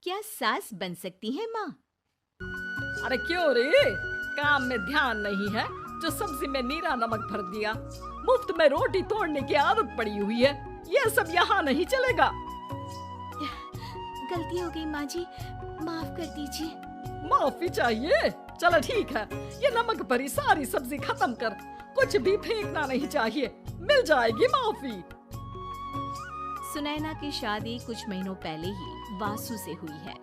क्या सास बन सकती है माँ? अरे क्यों रे, काम में ध्यान नहीं है जो सब्जी में नीरा नमक भर दिया। मुफ्त में रोटी तोड़ने की आदत पड़ी हुई है, ये सब यहाँ नहीं चलेगा। गलती हो गई माँ जी, माफ कर दीजिए। माफी चाहिए? चलो ठीक है, ये नमक भरी सारी सब्जी खत्म कर, कुछ भी फेंकना नहीं चाहिए, मिल जाएगी माफी। सुनैना की शादी कुछ महीनों पहले ही वासु से हुई है,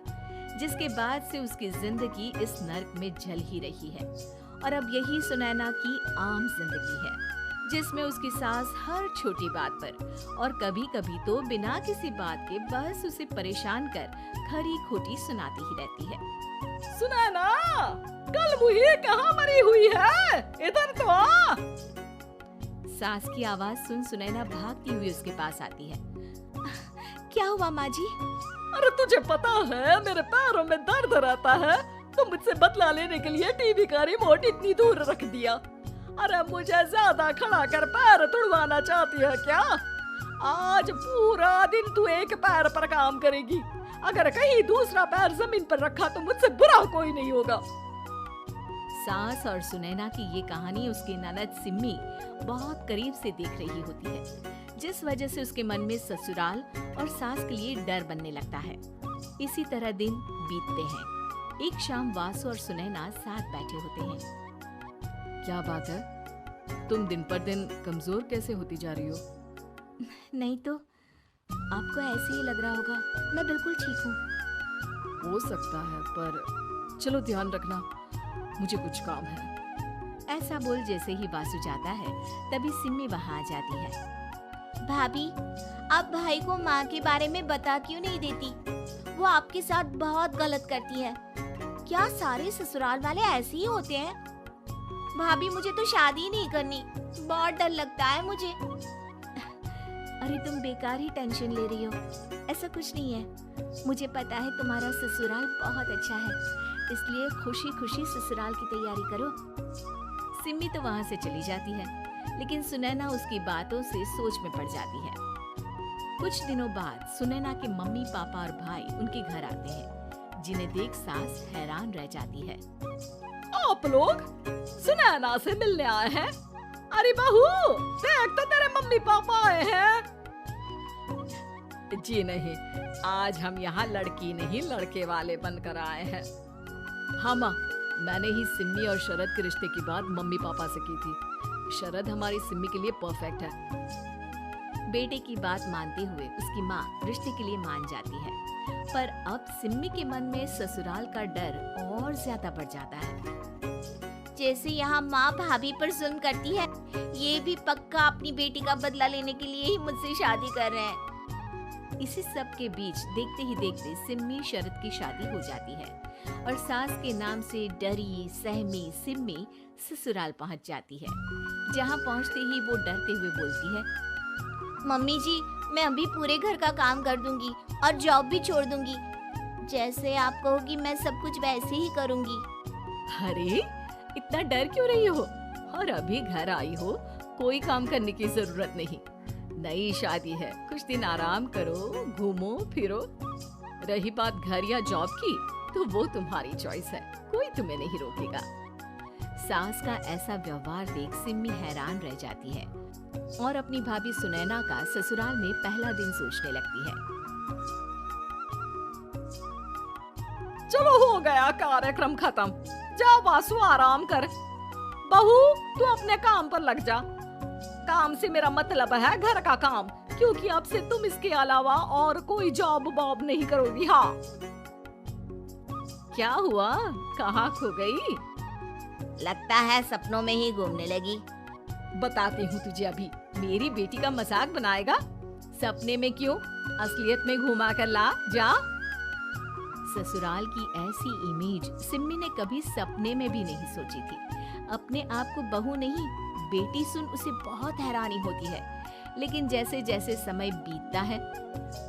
जिसके बाद से उसकी जिंदगी इस नर्क में जल ही रही है। और अब यही सुनैना की आम जिंदगी है, जिसमें उसकी सास हर छोटी बात पर और कभी-कभी तो बिना किसी बात के बस उसे परेशान कर खरी खोटी सुनाती ही रहती है। सुनैना, कल मुही कहाँ मरी हुई है, इधर तो आ। सास की आवाज सुन सुनैना भागती हुई उसके पास आती है। क्या हुआ माँ जी? अरे तुझे पता है मेरे पैरों में दर्द रहता है, तो मुझसे बदला लेने के लिए टीवी का रिमोट इतनी दूर रख दिया। अरे मुझे ज्यादा खड़ा कर पैर तुड़वाना चाहती है क्या? आज पूरा दिन तू एक पैर पर काम करेगी, अगर कहीं दूसरा पैर जमीन पर रखा तो मुझसे बुरा कोई नहीं होगा। सास और सुनैना की ये कहानी उसकी ननद सिम्मी बहुत करीब से देख रही होती है, जिस वजह से उसके मन में ससुराल और सास के लिए डर बनने लगता है। इसी तरह दिन बीतते हैं। एक शाम वासु और सुनैना साथ बैठे होते हैं। क्या बात है, तुम दिन पर दिन कमजोर कैसे होती जा रही हो? नहीं तो आपको ऐसे ही लग रहा होगा, मैं बिल्कुल ठीक हूँ। हो सकता है, पर चलो ध्यान रखना, मुझे कुछ काम है। ऐसा बोल जैसे ही वासु जाता है, तभी सिम्मी वहाँ आ जाती है। भाभी, आप भाई को माँ के बारे में बता क्यों नहीं देती? वो आपके साथ बहुत गलत करती है। क्या सारे ससुराल वाले ऐसे ही होते हैं? भाभी, मुझे तो शादी ही नहीं करनी, बहुत डर लगता है मुझे। अरे तुम बेकार ही टेंशन ले रही हो, ऐसा कुछ नहीं है। मुझे पता है तुम्हारा ससुराल बहुत अच्छा है, इसलिए खुशी खुशी ससुराल की तैयारी करो। सिम्मी तो वहाँ से चली जाती है, लेकिन सुनैना उसकी बातों से सोच में पड़ जाती है। कुछ दिनों बाद सुनैना के मम्मी पापा और भाई उनके घर आते हैं, जिन्हें देख सास हैरान रह जाती है। आप लोग सुनैना से मिलने आए हैं? अरे बहू, देख तो तेरे मम्मी पापा आए हैं। जी नहीं, आज हम यहाँ लड़की नहीं लड़के वाले बनकर आए हैं। हाँ माँ, मैंने ही सिम्मी और शरद के रिश्ते की बात मम्मी पापा से की थी। शरद हमारी सिम्मी के लिए परफेक्ट है। बेटे की बात मानते हुए उसकी माँ रिश्ते के लिए मान जाती है, पर अब सिम्मी के मन में ससुराल का डर और ज्यादा बढ़ जाता है। जैसे यहाँ माँ भाभी पर जुल्म करती है, ये भी पक्का अपनी बेटी का बदला लेने के लिए ही मुझसे शादी कर रहे हैं। इसी सब के बीच देखते ही देखते सिम्मी शरद की शादी हो जाती है और सास के नाम से डरी सहमी सिम्मी ससुराल पहुंच जाती है। जहां पहुंचते ही वो डरते हुए बोलती है, मम्मी जी, मैं अभी पूरे घर का काम कर दूंगी और जॉब भी छोड़ दूंगी। जैसे आप कहोगी मैं सब कुछ वैसे ही करूंगी। अरे इतना डर क्यों रही हो? और अभी घर आई हो, कोई काम करने की जरूरत नहीं। नई शादी है, कुछ दिन आराम करो, घूमो फिरो। रही बात घर या जॉब की, तो वो तुम्हारी चॉइस है, कोई तुम्हें नहीं रोकेगा। सास का ऐसा व्यवहार देख सिम्मी हैरान रह जाती है और अपनी भाभी सुनैना का ससुराल में पहला दिन सोचने लगती है। चलो हो गया कार्यक्रम खत्म, जा वासु आराम कर। बहू, तू अपने काम पर लग जा। काम से मेरा मतलब है घर का काम, क्योंकि अब से तुम इसके अलावा और कोई जॉब वॉब नहीं करोगी। हाँ। क्या हुआ, कहाँ खो गई? लगता है सपनों में ही घूमने लगी। बताती हूँ तुझे अभी। मेरी बेटी का मजाक बनाएगा? सपने में क्यों, असलियत में घुमा कर ला, जा। ससुराल की ऐसी इमेज सिम्मी ने कभी सपने में भी नहीं सोची थी। अपने आप को बहू नहीं, बेटी सुन उसे बहुत हैरानी होती है। लेकिन जैसे जैसे समय बीतता है,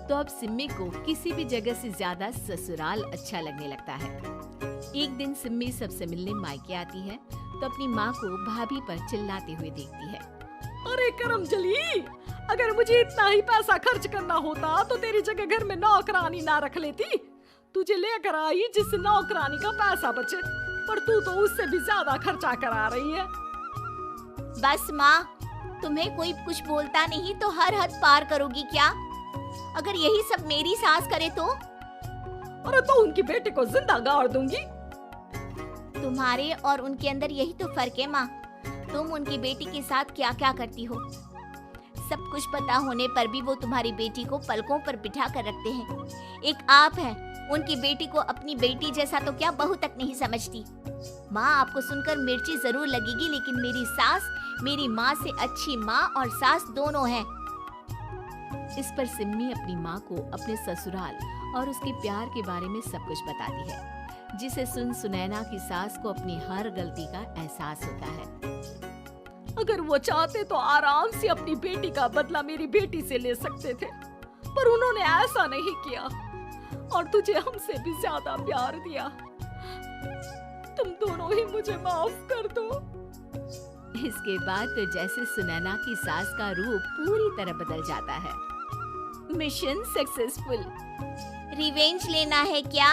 तो अब सिम्मी को किसी भी जगह से ज्यादा ससुराल अच्छा लगने लगता है। एक दिन सिम्मी सबसे मिलने मायके आती है, तो अपनी माँ को भाभी पर चिल्लाते हुए देखती है। अरे करमजली, अगर मुझे इतना ही पैसा खर्च करना होता तो तेरी जगह घर में नौकरानी ना रख लेती। तुझे लेकर आई जिससे नौकरानी का पैसा बचे, पर तू तो उससे भी ज्यादा खर्चा करा रही है। बस माँ, तुम्हें कोई कुछ बोलता नहीं तो हर हद पार करोगी क्या? अगर यही सब मेरी सास करे तो? अरे तो उनकी बेटी को जिंदा गाड़ दूंगी। तुम्हारे और उनके अंदर यही तो फर्क है माँ। तुम उनकी बेटी के साथ क्या क्या करती हो, सब कुछ पता होने पर भी वो तुम्हारी बेटी को पलकों पर बिठा कर रखते हैं। एक आप है, उनकी बेटी को अपनी बेटी जैसा तो क्या बहू तक नहीं समझती। माँ, आपको सुनकर मिर्ची जरूर लगेगी, लेकिन मेरी सास मेरी माँ से अच्छी माँ और सास दोनों हैं। इस पर सिम्मी अपनी माँ को अपने ससुराल और उसके प्यार के बारे में सब कुछ बताती है, जिसे सुन सुनैना की सास को अपनी हर गलती का एहसास होता है। अगर वो चाहते तो आराम से अपनी बेटी का बदला मेरी बेटी से ले सकते थे, पर उन्होंने ऐसा नहीं किया और तुझे हमसे भी ज्यादा प्यार दिया। तुम दोनों ही मुझे माफ कर दो। इसके बाद तो जैसे सुनैना की सास का रूप पूरी तरह बदल जाता है। Mission successful. रिवेंज लेना है क्या?